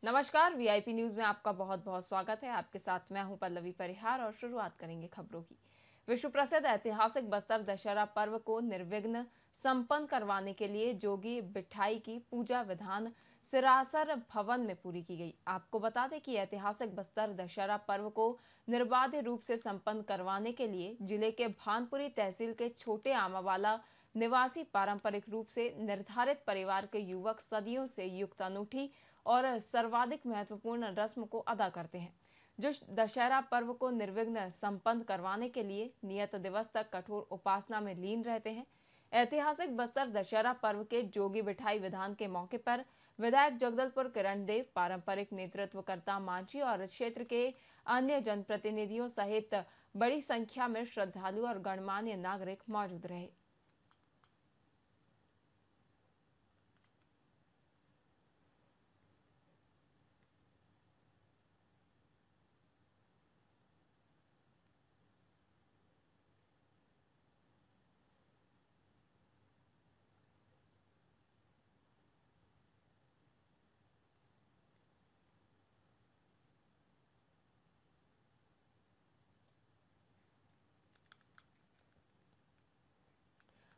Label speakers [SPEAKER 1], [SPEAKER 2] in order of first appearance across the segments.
[SPEAKER 1] नमस्कार, VIP news में आपका बहुत बहुत स्वागत है। आपके साथ मैं हूं पल्लवी परिहार और शुरुआत करेंगे खबरों की। विश्व प्रसिद्ध ऐतिहासिक बस्तर दशहरा पर्व को निर्विघ्न संपन्न करवाने के लिए जोगी बिठाई की पूजा विधान सिरासर भवन में पूरी की गई। आपको बता दें कि ऐतिहासिक बस्तर दशहरा पर्व को निर्बाध रूप से संपन्न करवाने के लिए जिले के भानपुरी तहसील के छोटे आमावाला निवासी पारंपरिक रूप से निर्धारित परिवार के युवक सदियों से युक्त अनूठी और सर्वाधिक महत्वपूर्ण रस्म को अदा करते हैं, जो दशहरा पर्व को निर्विघ्न संपन्न करवाने के लिए नियत दिवस तक कठोर उपासना में लीन रहते हैं। ऐतिहासिक बस्तर दशहरा पर्व के जोगी बिठाई विधान के मौके पर विधायक जगदलपुर किरण देव, पारंपरिक नेतृत्वकर्ता मांझी और क्षेत्र के अन्य जनप्रतिनिधियों सहित बड़ी संख्या में श्रद्धालु और गणमान्य नागरिक मौजूद रहे।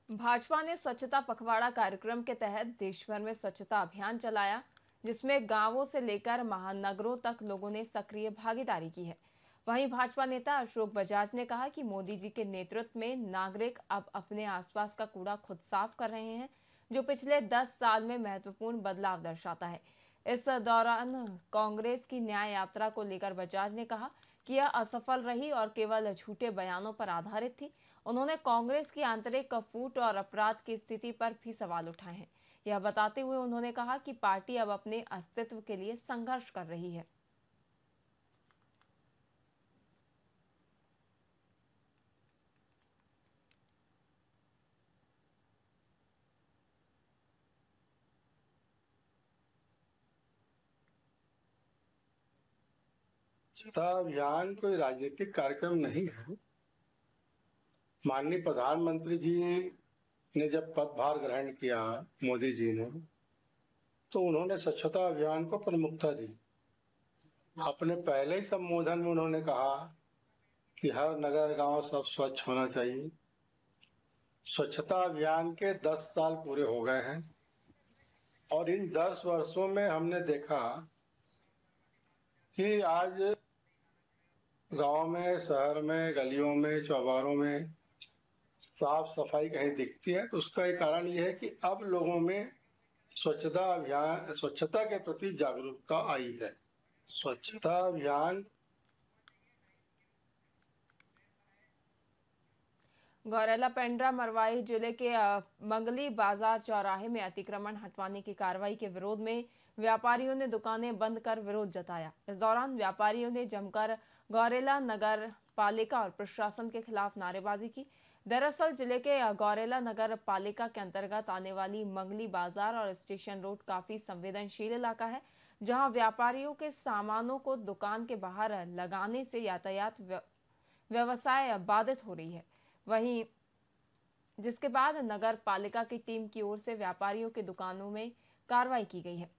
[SPEAKER 1] भाजपा ने स्वच्छता पखवाड़ा कार्यक्रम के तहत देश भर में स्वच्छता अभियान चलाया, जिसमें गांवों से लेकर महानगरों तक लोगों ने सक्रिय भागीदारी की है। वहीं भाजपा नेता अशोक बजाज ने कहा कि मोदी जी के नेतृत्व में नागरिक अब अपने आसपास का कूड़ा खुद साफ कर रहे हैं, जो पिछले 10 साल में महत्वपूर्ण बदलाव दर्शाता है। इस दौरान कांग्रेस की न्याय यात्रा को लेकर बजाज ने कहा कि यह असफल रही और केवल झूठे बयानों पर आधारित थी। उन्होंने कांग्रेस की आंतरिक फूट और अपराध की स्थिति पर भी सवाल उठाए हैं। यह बताते हुए उन्होंने कहा कि पार्टी अब अपने अस्तित्व के लिए संघर्ष कर रही है।
[SPEAKER 2] स्वच्छता अभियान कोई राजनीतिक कार्यक्रम नहीं है। माननीय प्रधानमंत्री जी ने जब पदभार ग्रहण किया, मोदी जी ने, तो उन्होंने स्वच्छता अभियान को प्रमुखता दी। अपने पहले ही संबोधन में उन्होंने कहा कि हर नगर गांव सब स्वच्छ होना चाहिए। स्वच्छता अभियान के 10 साल पूरे हो गए हैं और इन 10 वर्षों में हमने देखा कि आज गांव में, शहर में, गलियों में, चौबारों में साफ सफाई कहीं दिखती है। तो उसका एक कारण यह है कि अब लोगों में स्वच्छता के प्रति जागरूकता आई है। स्वच्छता अभियान
[SPEAKER 1] गौरेला पेंड्रा मरवाही जिले के मंगली बाजार चौराहे में अतिक्रमण हटवाने की कार्रवाई के विरोध में व्यापारियों ने दुकानें बंद कर विरोध जताया। इस दौरान व्यापारियों ने जमकर गौरेला नगर पालिका और प्रशासन के खिलाफ नारेबाजी की। दरअसल जिले के गौरेला नगर पालिका के अंतर्गत आने वाली मंगली बाजार और स्टेशन रोड काफी संवेदनशील इलाका है, जहां व्यापारियों के सामानों को दुकान के बाहर लगाने से यातायात व्यवसाय बाधित हो रही है। वहीं जिसके बाद नगर पालिका की टीम की ओर से व्यापारियों की दुकानों में कार्रवाई की गई है।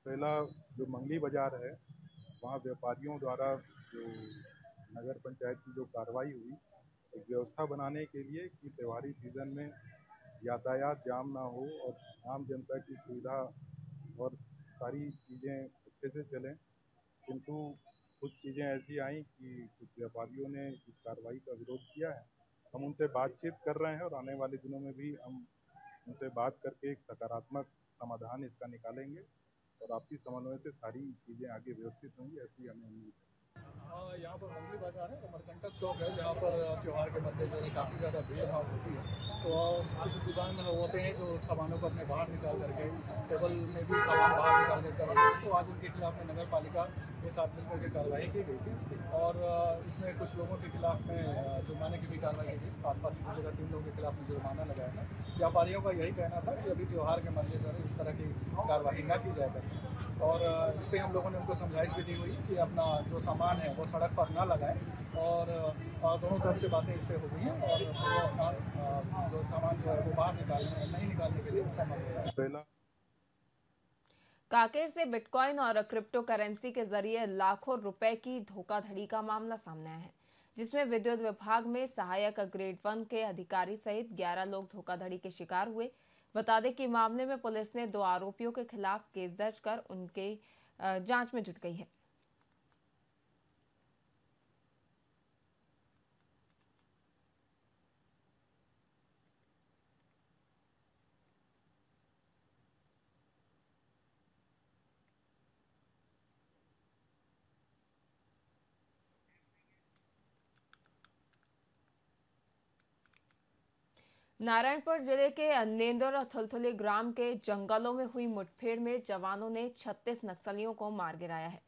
[SPEAKER 3] पहला जो मंगली बाजार है, वहाँ व्यापारियों द्वारा जो नगर पंचायत की जो कार्रवाई हुई, एक व्यवस्था बनाने के लिए कि त्योहारी सीज़न में यातायात जाम ना हो और आम जनता की सुविधा और सारी चीज़ें अच्छे से चलें। किंतु कुछ चीज़ें ऐसी आई कि कुछ व्यापारियों ने इस कार्रवाई का विरोध किया है। हम उनसे बातचीत कर रहे हैं और आने वाले दिनों में भी हम उनसे बात करके एक सकारात्मक समाधान इसका निकालेंगे और आपसी समन्वय से सारी चीज़ें आगे व्यवस्थित होंगी, ऐसी हमें उम्मीद है।
[SPEAKER 4] यहाँ पर मंगली बाजार है, अमरकंटक चौक है, जहाँ पर त्यौहार के मद्देनजर काफ़ी ज़्यादा भीड़ भाड़ होती है। तो कुछ दुकान होते हैं जो सामानों को अपने बाहर निकाल करके टेबल में भी सामान बाहर निकाल देते हैं। तो आज उनके खिलाफ में नगर पालिका के साथ मिलकर के कार्रवाई की गई थी और और इसमें कुछ लोगों के खिलाफ में जुर्माने की भी कार्रवाई की। 5-5 जगह 3 लोगों के खिलाफ में जुर्माना लगाया था। व्यापारियों का यही कहना था कि अभी त्यौहार के मद्देनजर इस तरह की कार्रवाई न की जाए करके। और इस पर हम लोगों ने उनको समझाइश भी दी हुई कि अपना जो सामान है वो सड़क पर ना लगाएं। और दोनों तरफ से बातें इस पर हो गई हैं और वो अपना जो सामान जो है वो बाहर नहीं निकालने के लिए सहमत हो गए।
[SPEAKER 1] कांकेर से बिटकॉइन और क्रिप्टो करेंसी के जरिए लाखों रुपए की धोखाधड़ी का मामला सामने आया है, जिसमें विद्युत विभाग में सहायक ग्रेड 1 के अधिकारी सहित 11 लोग धोखाधड़ी के शिकार हुए। बता दें कि मामले में पुलिस ने 2 आरोपियों के खिलाफ केस दर्ज कर उनके जांच में जुट गई है। नारायणपुर जिले के नेंदर और थुलथुली ग्राम के जंगलों में हुई मुठभेड़ में जवानों ने 36 नक्सलियों को मार गिराया है।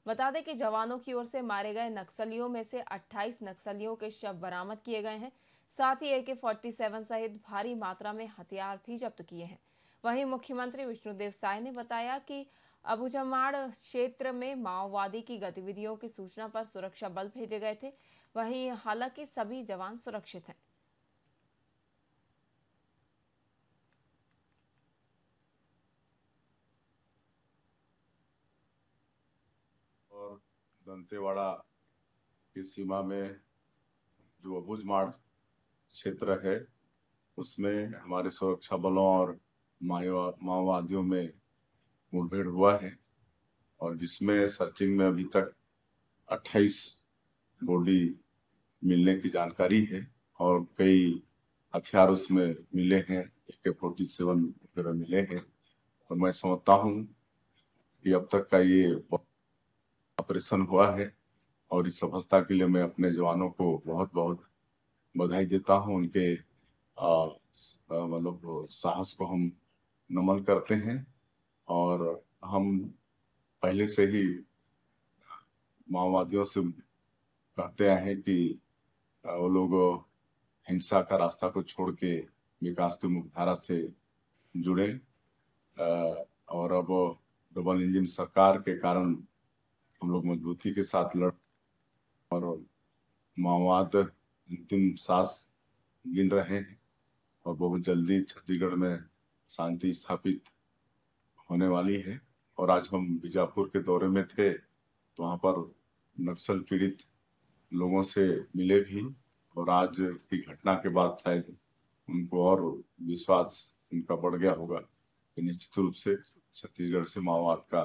[SPEAKER 1] बता दें कि जवानों की ओर से मारे गए नक्सलियों में से 28 नक्सलियों के शव बरामद किए गए हैं। साथ ही AK-47 सहित भारी मात्रा में हथियार भी जब्त किए हैं। वहीं मुख्यमंत्री विष्णुदेव साय ने बताया कि अबुझमाड़ क्षेत्र में माओवादी की गतिविधियों की सूचना पर सुरक्षा बल भेजे गए थे। वहीं हालांकि सभी जवान सुरक्षित हैं।
[SPEAKER 5] और दंतेवाड़ा की सीमा में जो अबुझमाड़ क्षेत्र है उसमें हमारे सुरक्षा बलों और माओवादियों में मुठभेड़ हुआ है और जिसमें सर्चिंग में अभी तक 28 बॉडी मिलने की जानकारी है और कई हथियार उसमें मिले हैं। AK-47 वगैरह मिले हैं और मैं समझता हूँ कि अब तक का ये ऑपरेशन हुआ है और इस सफलता के लिए मैं अपने जवानों को बहुत बहुत बधाई देता हूं। उनके मतलब साहस को हम नमन करते हैं और हम पहले से ही माओवादियों से कहते आए हैं कि वो लोग हिंसा का रास्ता को छोड़ के विकास की मुख्यधारा से जुड़े और अब डबल इंजन सरकार के कारण हम लोग मजबूती के साथ लड़ और माओवाद अंतिम सांस गिन रहे हैं और बहुत जल्दी छत्तीसगढ़ में शांति स्थापित होने वाली है। और आज हम बीजापुर के दौरे में थे तो वहाँ पर नक्सल पीड़ित लोगों से मिले भी और आज की घटना के बाद शायद उनको और विश्वास उनका बढ़ गया होगा कि निश्चित रूप से छत्तीसगढ़ से माओवाद का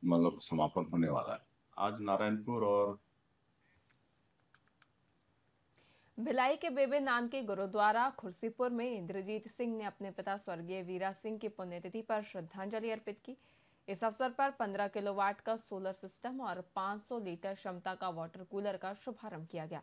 [SPEAKER 5] मतलब समापन होने वाला है। आज नारायणपुर और
[SPEAKER 1] भिलाई के बेबे नानकी गुरुद्वारा खुर्सीपुर में इंद्रजीत सिंह ने अपने पिता स्वर्गीय वीरा सिंह की पुण्यतिथि पर श्रद्धांजलि अर्पित की। इस अवसर पर 15 किलोवाट का सोलर सिस्टम और 500 लीटर क्षमता का वाटर कूलर का शुभारंभ किया गया।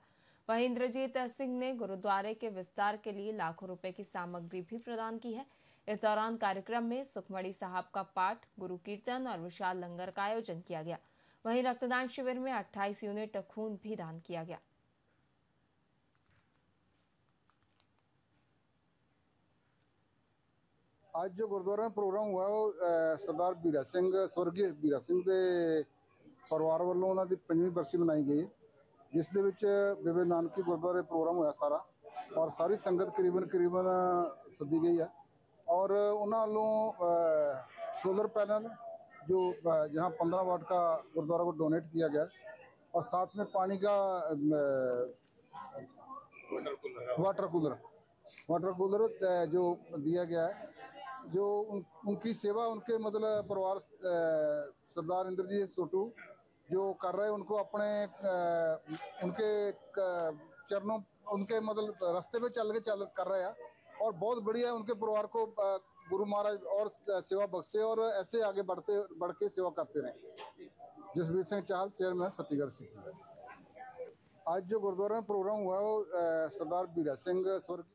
[SPEAKER 1] वहीं इंद्रजीत सिंह ने गुरुद्वारे के विस्तार के लिए लाखों रुपए की सामग्री भी प्रदान की है। इस दौरान कार्यक्रम में सुखमणी साहब का पाठ, गुरु कीर्तन और विशाल लंगर का आयोजन किया गया। वहीं रक्तदान शिविर में 28 यूनिट खून भी दान किया गया।
[SPEAKER 6] आज जो गुरुद्वारा में प्रोग्राम हुआ वो सरदार बीरा सिंह स्वर्गीय बीरा सिंह के परिवार वालों उन्हों की 5वीं बरसी मनाई गई, जिस दे विच बेबे नानकी गुरुद्वारे प्रोग्राम होया सारा और सारी संगत करीबन सदी गई है और उन्होंने सोलर पैनल जो जहाँ 15 वाट का गुरुद्वारा को डोनेट किया गया और साथ में पानी का वाटर कूलर जो दिया गया है, जो उनकी सेवा उनके मतलब परिवार सरदार इंद्रजीत सोटू जो कर रहे हैं उनको अपने उनके चरणों उनके मतलब रास्ते पे चल कर रहे हैं और बहुत बढ़िया उनके परिवार को गुरु महाराज और सेवा बख्शे और ऐसे आगे बढ़ के सेवा करते रहे। जसवीर सिंह चाहल, चेयरमैन छत्तीसगढ़ सिख। आज जो गुरुद्वारा में प्रोग्राम हुआ वो सरदार बीरा सिंह स्वर्गीय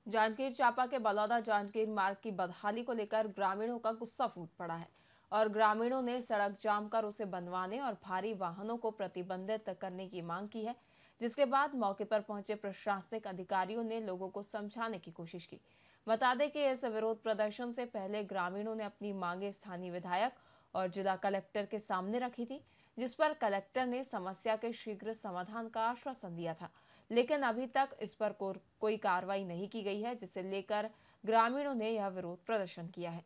[SPEAKER 1] जांजगीर चांपा के बलौदा जांजगीर मार्ग की बदहाली को लेकर ग्रामीणों का गुस्सा फूट पड़ा है और ग्रामीणों ने सड़क जाम कर उसे बनवाने और भारी वाहनों को प्रतिबंधित करने की मांग की है, जिसके बाद मौके पर पहुंचे प्रशासनिक अधिकारियों ने लोगों को समझाने की कोशिश की। बता दें कि इस विरोध प्रदर्शन से पहले ग्रामीणों ने अपनी मांगे स्थानीय विधायक और जिला कलेक्टर के सामने रखी थी, जिस पर कलेक्टर ने समस्या के शीघ्र समाधान का आश्वासन दिया था, लेकिन अभी तक इस पर कोई कार्रवाई नहीं की गई है, जिसे लेकर ग्रामीणों ने यह विरोध प्रदर्शन किया है।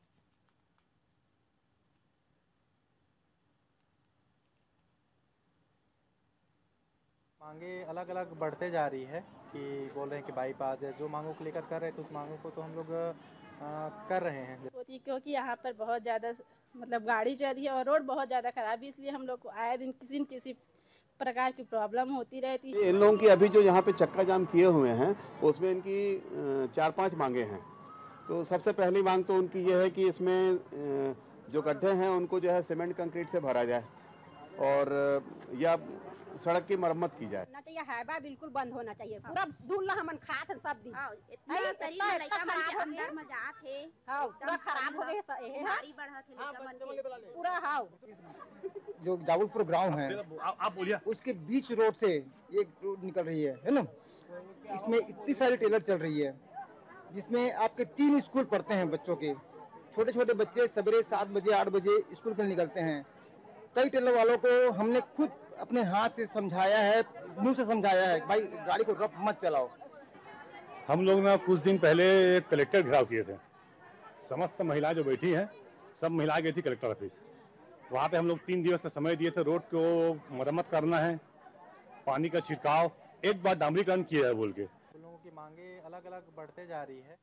[SPEAKER 7] मांगे अलग अलग बढ़ते जा रही है कि बोल रहे हैं कि बाईपास है, जो मांगों को लेकर कर रहे हैं तो उस मांगों को तो हम लोग कर रहे हैं।
[SPEAKER 8] क्योंकि यहाँ पर बहुत ज़्यादा मतलब गाड़ी चल रही है और रोड बहुत ज़्यादा खराब है, इसलिए हम लोग को आए दिन किसी न किसी प्रकार की प्रॉब्लम होती रहती है।
[SPEAKER 9] इन लोगों की अभी जो यहाँ पे चक्का जाम किए हुए हैं उसमें इनकी 4-5 मांगे हैं। तो सबसे पहली मांग तो उनकी ये है कि इसमें जो गड्ढे हैं उनको जो है सीमेंट कंक्रीट से भरा जाए और या सड़क की मरम्मत की जाए।
[SPEAKER 10] ना चाहिए हाईवा बिल्कुल बंद होना चाहिए। पूरा दूल्हा हमन खात सब दिन।
[SPEAKER 8] इतना शरीर में लइका मन के अंदर में जात है।
[SPEAKER 10] हां पूरा खराब हो गए है।
[SPEAKER 8] भारी बढ़त है लइका मन के
[SPEAKER 10] पूरा हां
[SPEAKER 11] जो जावलपुर गांव है
[SPEAKER 12] आप बोलिए,
[SPEAKER 11] उसके बीच रोड से एक रोड निकल रही है ना। इसमें इतनी सारी टेलर चल रही है जिसमें आपके 3 स्कूल पढ़ते हैं बच्चों के। छोटे छोटे बच्चे सवेरे 7 बजे 8 बजे स्कूल के लिए निकलते हैं। कई टेलर वालों को हमने खुद अपने हाथ से समझाया है, मुंह से समझाया है, भाई गाड़ी को रफ मत चलाओ।
[SPEAKER 12] हम लोग ना कुछ दिन पहले कलेक्टर घेराव किए थे। समस्त महिलाएं जो बैठी हैं सब महिलाएं गई थी कलेक्टर ऑफिस। वहाँ पे हम लोग 3 दिवस का समय दिए थे। रोड को मरम्मत करना है, पानी का छिड़काव, एक बार डामरीकरण किया है बोल के।
[SPEAKER 7] लोगों की मांगे अलग अलग बढ़ते जा रही है।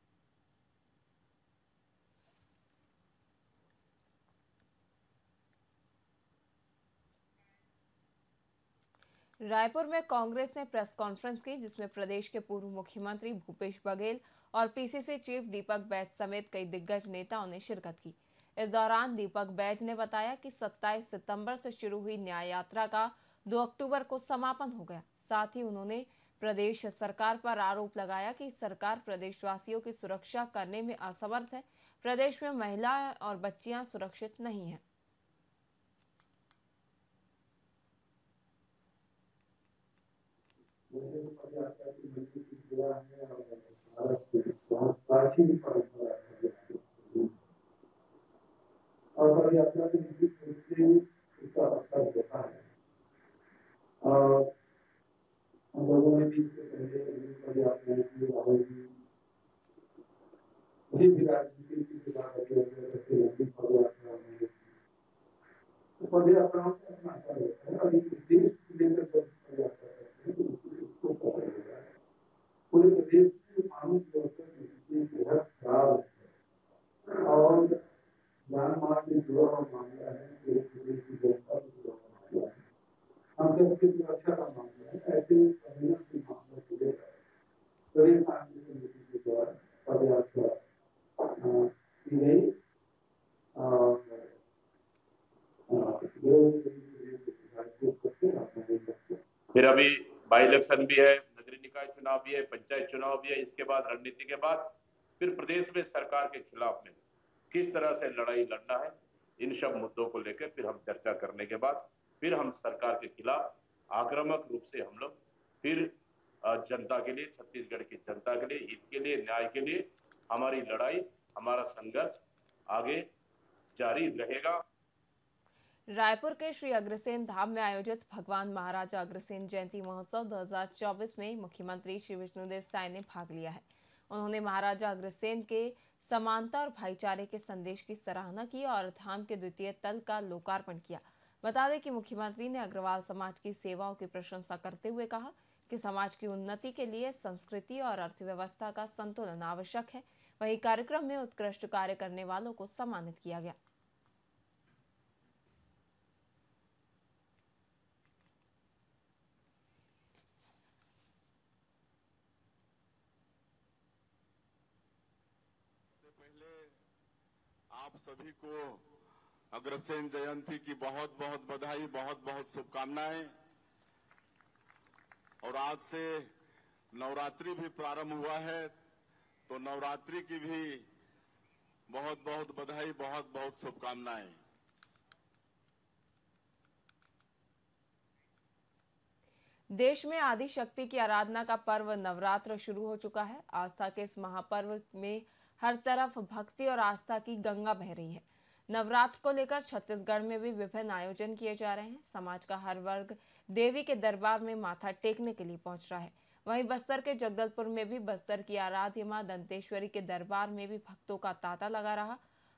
[SPEAKER 1] रायपुर में कांग्रेस ने प्रेस कॉन्फ्रेंस की, जिसमें प्रदेश के पूर्व मुख्यमंत्री भूपेश बघेल और पीसीसी चीफ दीपक बैज समेत कई दिग्गज नेताओं ने शिरकत की। इस दौरान दीपक बैज ने बताया कि 27 सितंबर से शुरू हुई न्याय यात्रा का 2 अक्टूबर को समापन हो गया। साथ ही उन्होंने प्रदेश सरकार पर आरोप लगाया कि सरकार प्रदेशवासियों की सुरक्षा करने में असमर्थ है। प्रदेश में महिलाएं और बच्चियां सुरक्षित नहीं है।
[SPEAKER 13] फिर अभी बाई इलेक्शन भी है, नगरीय निकाय चुनाव भी है, पंचायत चुनाव भी है। इसके बाद रणनीति के बाद फिर प्रदेश में सरकार के खिलाफ में किस तरह से लड़ाई लड़ना है, इन सब मुद्दों को लेकर फिर हम चर्चा करने के बाद फिर हम सरकार के खिलाफ आक्रामक रूप से हम लोग फिर जनता के लिए, छत्तीसगढ़ की जनता के लिए, हित के लिए, न्याय के लिए हमारी लड़ाई, हमारा संघर्ष आगे जारी रहेगा।
[SPEAKER 1] रायपुर के श्री अग्रसेन धाम में आयोजित भगवान महाराजा अग्रसेन जयंती महोत्सव 2024 में मुख्यमंत्री श्री विष्णुदेव साय ने भाग लिया है। उन्होंने महाराजा अग्रसेन के समानता और भाईचारे के संदेश की सराहना की और धाम के द्वितीय तल का लोकार्पण किया। बता दें कि मुख्यमंत्री ने अग्रवाल समाज की सेवाओं की प्रशंसा करते हुए कहा कि समाज की उन्नति के लिए संस्कृति और अर्थव्यवस्था का संतुलन आवश्यक है। वहीं कार्यक्रम में उत्कृष्ट कार्य करने वालों को सम्मानित किया गया।
[SPEAKER 9] आप सभी को अग्रसेन जयंती की बहुत बहुत बधाई, बहुत बहुत शुभकामनाएं। और आज से नवरात्रि भी प्रारंभ हुआ है। तो नवरात्रि की भी बहुत बहुत बधाई, बहुत बहुत शुभकामनाएं।
[SPEAKER 1] देश में आदि शक्ति की आराधना का पर्व नवरात्र शुरू हो चुका है। आस्था के इस महापर्व में हर तरफ भक्ति और आस्था की गंगा बह रही है। नवरात्र को लेकर छत्तीसगढ़ में भी विभिन्न आयोजन किए जा रहे हैं। समाज का हर वर्ग देवी के दरबार में माथा टेकने के लिए पहुंच रहा है। वहीं बस्तर के जगदलपुर में भी बस्तर की आराध्य मां दंतेश्वरी के दरबार में भी भक्तों का तांता लगा रहा।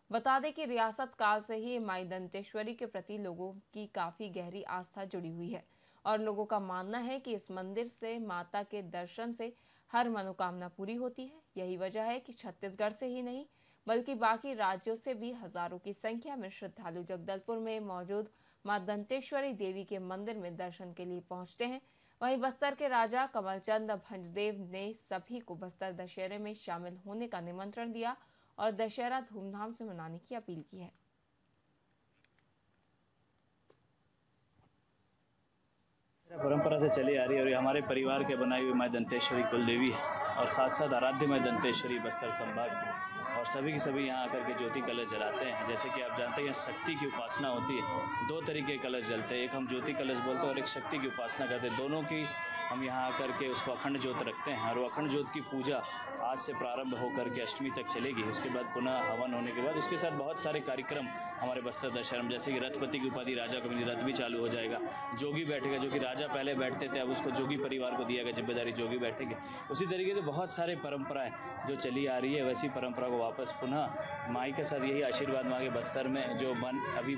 [SPEAKER 1] बता दें कि रियासत काल से ही माई दंतेश्वरी के प्रति लोगों की काफी गहरी आस्था जुड़ी हुई है और लोगों का मानना है कि इस मंदिर से माता के दर्शन से हर मनोकामना पूरी होती है। यही वजह है कि छत्तीसगढ़ से ही नहीं बल्कि बाकी राज्यों से भी हजारों की संख्या में श्रद्धालु जगदलपुर में मौजूद मां दंतेश्वरी देवी के मंदिर में दर्शन के लिए पहुंचते हैं। वहीं बस्तर के राजा कमलचंद भंजदेव ने सभी को बस्तर दशहरे में शामिल होने का निमंत्रण दिया और दशहरा धूमधाम से मनाने की अपील की है।
[SPEAKER 14] परंपरा से चली आ रही है और ये हमारे परिवार के बनाई हुई मां दंतेश्वरी कुल देवी है और साथ साथ आराध्य मां दंतेश्वरी बस्तर संभाग की और सभी के सभी यहाँ आकर के ज्योति कलश जलाते हैं। जैसे कि आप जानते हैं शक्ति की उपासना होती है, दो तरीके के कलश जलते हैं, एक हम ज्योति कलश बोलते हैं और एक शक्ति की उपासना करते हैं। दोनों की हम यहाँ आकर के उसको अखंड ज्योत रखते हैं और वो अखंड ज्योत की पूजा आज से प्रारंभ होकर के अष्टमी तक चलेगी। उसके बाद पुनः हवन होने के बाद उसके साथ बहुत सारे कार्यक्रम हमारे बस्तर दशहरा में, जैसे कि रथपति की उपाधि राजा कभी रथ भी चालू हो जाएगा, जोगी बैठेगा, जो कि राजा पहले बैठते थे अब उसको जोगी परिवार को दिया गया जिम्मेदारी, जोगी बैठेंगे। उसी तरीके से बहुत सारे परंपराएं जो चली आ रही है वैसी परंपरा को वापस पुनः माई के साथ यही आशीर्वाद मांगे। बस्तर में जो अभी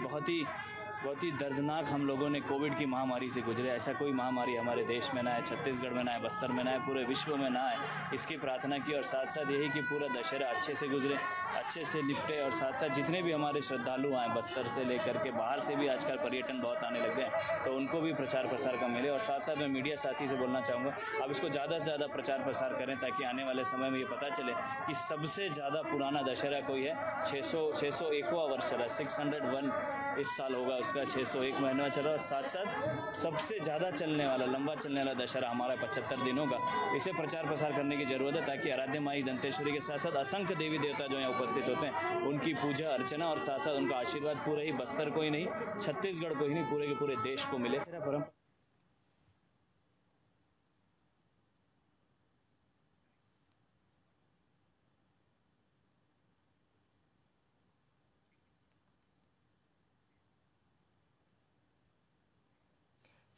[SPEAKER 14] बहुत ही दर्दनाक हम लोगों ने कोविड की महामारी से गुजरे, ऐसा कोई महामारी हमारे देश में ना है, छत्तीसगढ़ में ना है, बस्तर में ना है, पूरे विश्व में ना है, इसकी प्रार्थना की। और साथ साथ यही कि पूरा दशहरा अच्छे से गुजरे, अच्छे से निपटे और साथ साथ जितने भी हमारे श्रद्धालु आए बस्तर से लेकर के बाहर से भी आजकल पर्यटन बहुत आने लग गए तो उनको भी प्रचार प्रसार का मिले। और साथ साथ मैं मीडिया साथी से बोलना चाहूँगा अब इसको ज़्यादा से ज़्यादा प्रचार प्रसार करें ताकि आने वाले समय में ये पता चले कि सबसे ज़्यादा पुराना दशहरा कोई है। 601वां वर्ष चला, 601 इस साल होगा उसका, 601 महीना चल रहा है। साथ साथ सबसे ज़्यादा चलने वाला लंबा चलने वाला दशहरा हमारा 75 दिनों का, इसे प्रचार प्रसार करने की जरूरत है ताकि आराध्य माई दंतेश्वरी के साथ साथ असंख्य देवी देवता जो यहाँ उपस्थित होते हैं उनकी पूजा अर्चना और साथ साथ उनका आशीर्वाद पूरे ही बस्तर को ही नहीं, छत्तीसगढ़ को ही नहीं, पूरे के पूरे देश को मिले।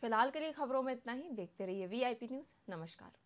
[SPEAKER 1] फिलहाल के लिए खबरों में इतना ही। देखते रहिए VIP न्यूज़। नमस्कार।